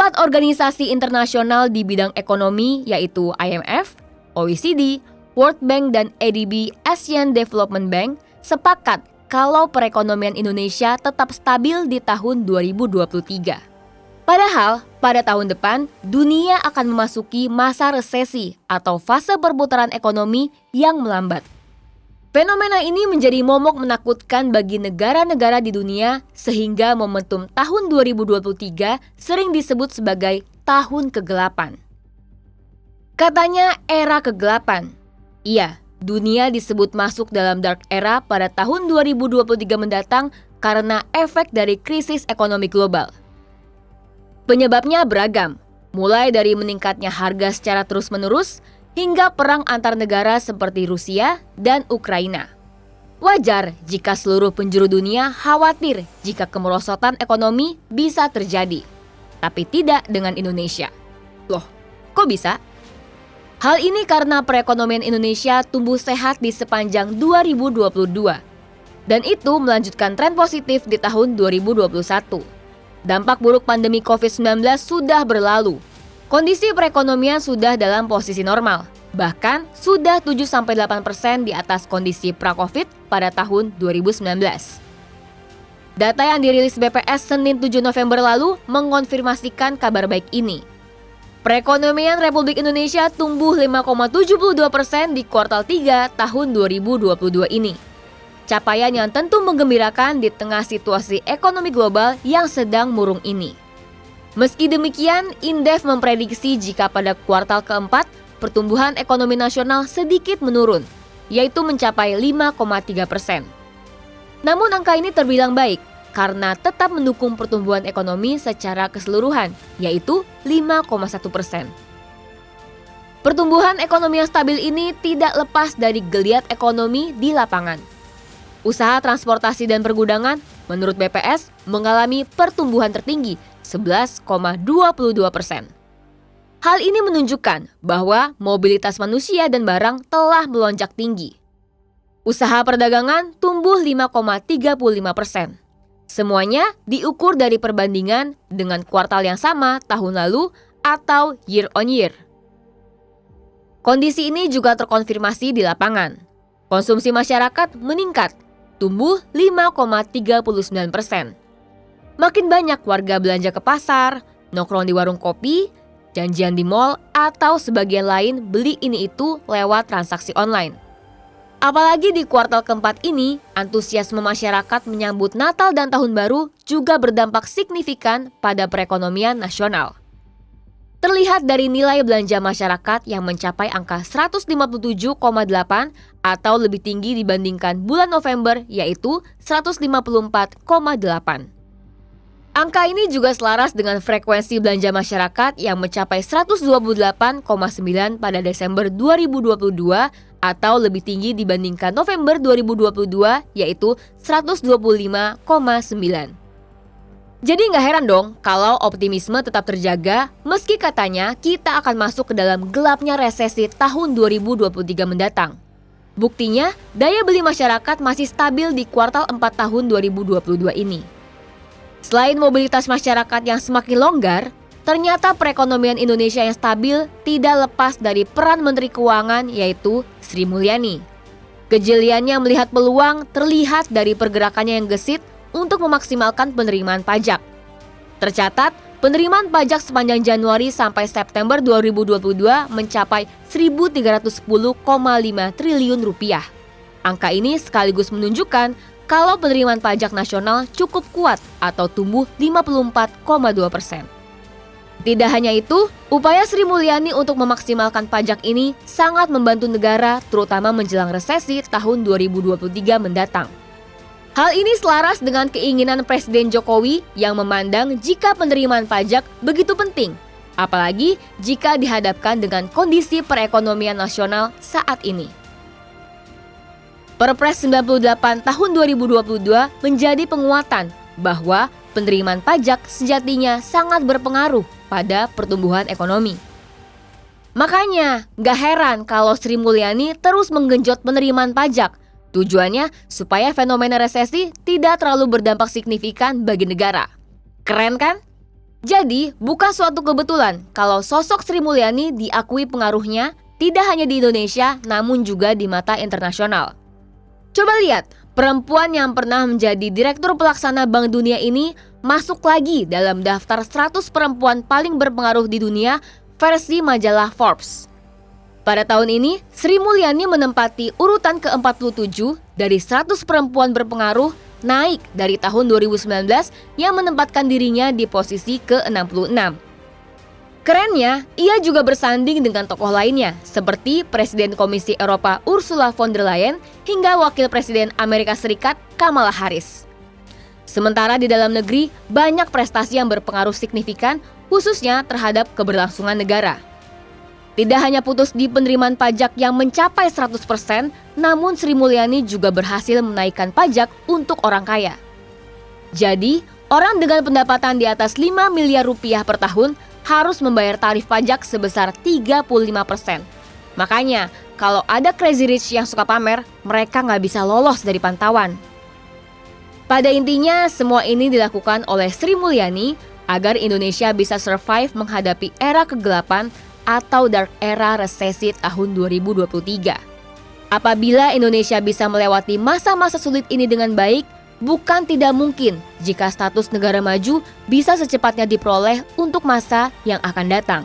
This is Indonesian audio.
4 organisasi internasional di bidang ekonomi yaitu IMF, OECD, World Bank, dan ADB Asian Development Bank sepakat kalau perekonomian Indonesia tetap stabil di tahun 2023. Padahal, pada tahun depan, dunia akan memasuki masa resesi atau fase perputaran ekonomi yang melambat. Fenomena ini menjadi momok menakutkan bagi negara-negara di dunia sehingga momentum tahun 2023 sering disebut sebagai tahun kegelapan. Katanya era kegelapan. Iya, dunia disebut masuk dalam dark era pada tahun 2023 mendatang karena efek dari krisis ekonomi global. Penyebabnya beragam, mulai dari meningkatnya harga secara terus-menerus hingga perang antar negara seperti Rusia dan Ukraina. Wajar jika seluruh penjuru dunia khawatir jika kemerosotan ekonomi bisa terjadi, tapi tidak dengan Indonesia. Loh, kok bisa? Hal ini karena perekonomian Indonesia tumbuh sehat di sepanjang 2022, dan itu melanjutkan tren positif di tahun 2021. Dampak buruk pandemi COVID-19 sudah berlalu. Kondisi perekonomian sudah dalam posisi normal. Bahkan sudah 7-8% di atas kondisi pra-COVID pada tahun 2019. Data yang dirilis BPS Senin 7 November lalu mengonfirmasikan kabar baik ini. Perekonomian Republik Indonesia tumbuh 5,72% di kuartal 3 tahun 2022 ini. Capaian yang tentu menggembirakan di tengah situasi ekonomi global yang sedang murung ini. Meski demikian, Indef memprediksi jika pada kuartal keempat, pertumbuhan ekonomi nasional sedikit menurun, yaitu mencapai 5,3%. Namun angka ini terbilang baik, karena tetap mendukung pertumbuhan ekonomi secara keseluruhan, yaitu 5,1%. Pertumbuhan ekonomi yang stabil ini tidak lepas dari geliat ekonomi di lapangan. Usaha transportasi dan pergudangan, menurut BPS, mengalami pertumbuhan tertinggi 11,22%. Hal ini menunjukkan bahwa mobilitas manusia dan barang telah melonjak tinggi. Usaha perdagangan tumbuh 5,35%. Semuanya diukur dari perbandingan dengan kuartal yang sama tahun lalu atau year on year. Kondisi ini juga terkonfirmasi di lapangan. Konsumsi masyarakat meningkat, tumbuh 5,39%. Makin banyak warga belanja ke pasar, nongkrong di warung kopi, janjian di mal, atau sebagian lain beli ini itu lewat transaksi online. Apalagi di kuartal keempat ini, antusiasme masyarakat menyambut Natal dan Tahun Baru juga berdampak signifikan pada perekonomian nasional. Terlihat dari nilai belanja masyarakat yang mencapai angka 157,8 atau lebih tinggi dibandingkan bulan November, yaitu 154,8. Angka ini juga selaras dengan frekuensi belanja masyarakat yang mencapai 128,9 pada Desember 2022 atau lebih tinggi dibandingkan November 2022, yaitu 125,9. Jadi nggak heran dong kalau optimisme tetap terjaga meski katanya kita akan masuk ke dalam gelapnya resesi tahun 2023 mendatang. Buktinya, daya beli masyarakat masih stabil di kuartal 4 tahun 2022 ini. Selain mobilitas masyarakat yang semakin longgar, ternyata perekonomian Indonesia yang stabil tidak lepas dari peran Menteri Keuangan yaitu Sri Mulyani. Kejeliannya melihat peluang terlihat dari pergerakannya yang gesit untuk memaksimalkan penerimaan pajak. Tercatat, penerimaan pajak sepanjang Januari sampai September 2022 mencapai 1.310,5 triliun rupiah. Angka ini sekaligus menunjukkan kalau penerimaan pajak nasional cukup kuat atau tumbuh 54,2%. Tidak hanya itu, upaya Sri Mulyani untuk memaksimalkan pajak ini sangat membantu negara terutama menjelang resesi tahun 2023 mendatang. Hal ini selaras dengan keinginan Presiden Jokowi yang memandang jika penerimaan pajak begitu penting, apalagi jika dihadapkan dengan kondisi perekonomian nasional saat ini. Perpres 98 tahun 2022 menjadi penguatan bahwa penerimaan pajak sejatinya sangat berpengaruh pada pertumbuhan ekonomi. Makanya, gak heran kalau Sri Mulyani terus menggenjot penerimaan pajak. Tujuannya supaya fenomena resesi tidak terlalu berdampak signifikan bagi negara. Keren kan? Jadi, bukan suatu kebetulan kalau sosok Sri Mulyani diakui pengaruhnya tidak hanya di Indonesia, namun juga di mata internasional. Coba lihat, perempuan yang pernah menjadi Direktur Pelaksana Bank Dunia ini masuk lagi dalam daftar 100 perempuan paling berpengaruh di dunia versi majalah Forbes. Pada tahun ini, Sri Mulyani menempati urutan ke-47 dari 100 perempuan berpengaruh, naik dari tahun 2019 yang menempatkan dirinya di posisi ke-66. Kerennya, ia juga bersanding dengan tokoh lainnya seperti Presiden Komisi Eropa Ursula von der Leyen hingga Wakil Presiden Amerika Serikat Kamala Harris. Sementara di dalam negeri, banyak prestasi yang berpengaruh signifikan khususnya terhadap keberlangsungan negara. Tidak hanya putus di penerimaan pajak yang mencapai 100%, namun Sri Mulyani juga berhasil menaikkan pajak untuk orang kaya. Jadi, orang dengan pendapatan di atas 5 miliar rupiah per tahun harus membayar tarif pajak sebesar 35%. Makanya, kalau ada crazy rich yang suka pamer, mereka nggak bisa lolos dari pantauan. Pada intinya, semua ini dilakukan oleh Sri Mulyani agar Indonesia bisa survive menghadapi era kegelapan atau dark era resesi tahun 2023. Apabila Indonesia bisa melewati masa-masa sulit ini dengan baik, bukan tidak mungkin jika status negara maju bisa secepatnya diperoleh untuk masa yang akan datang.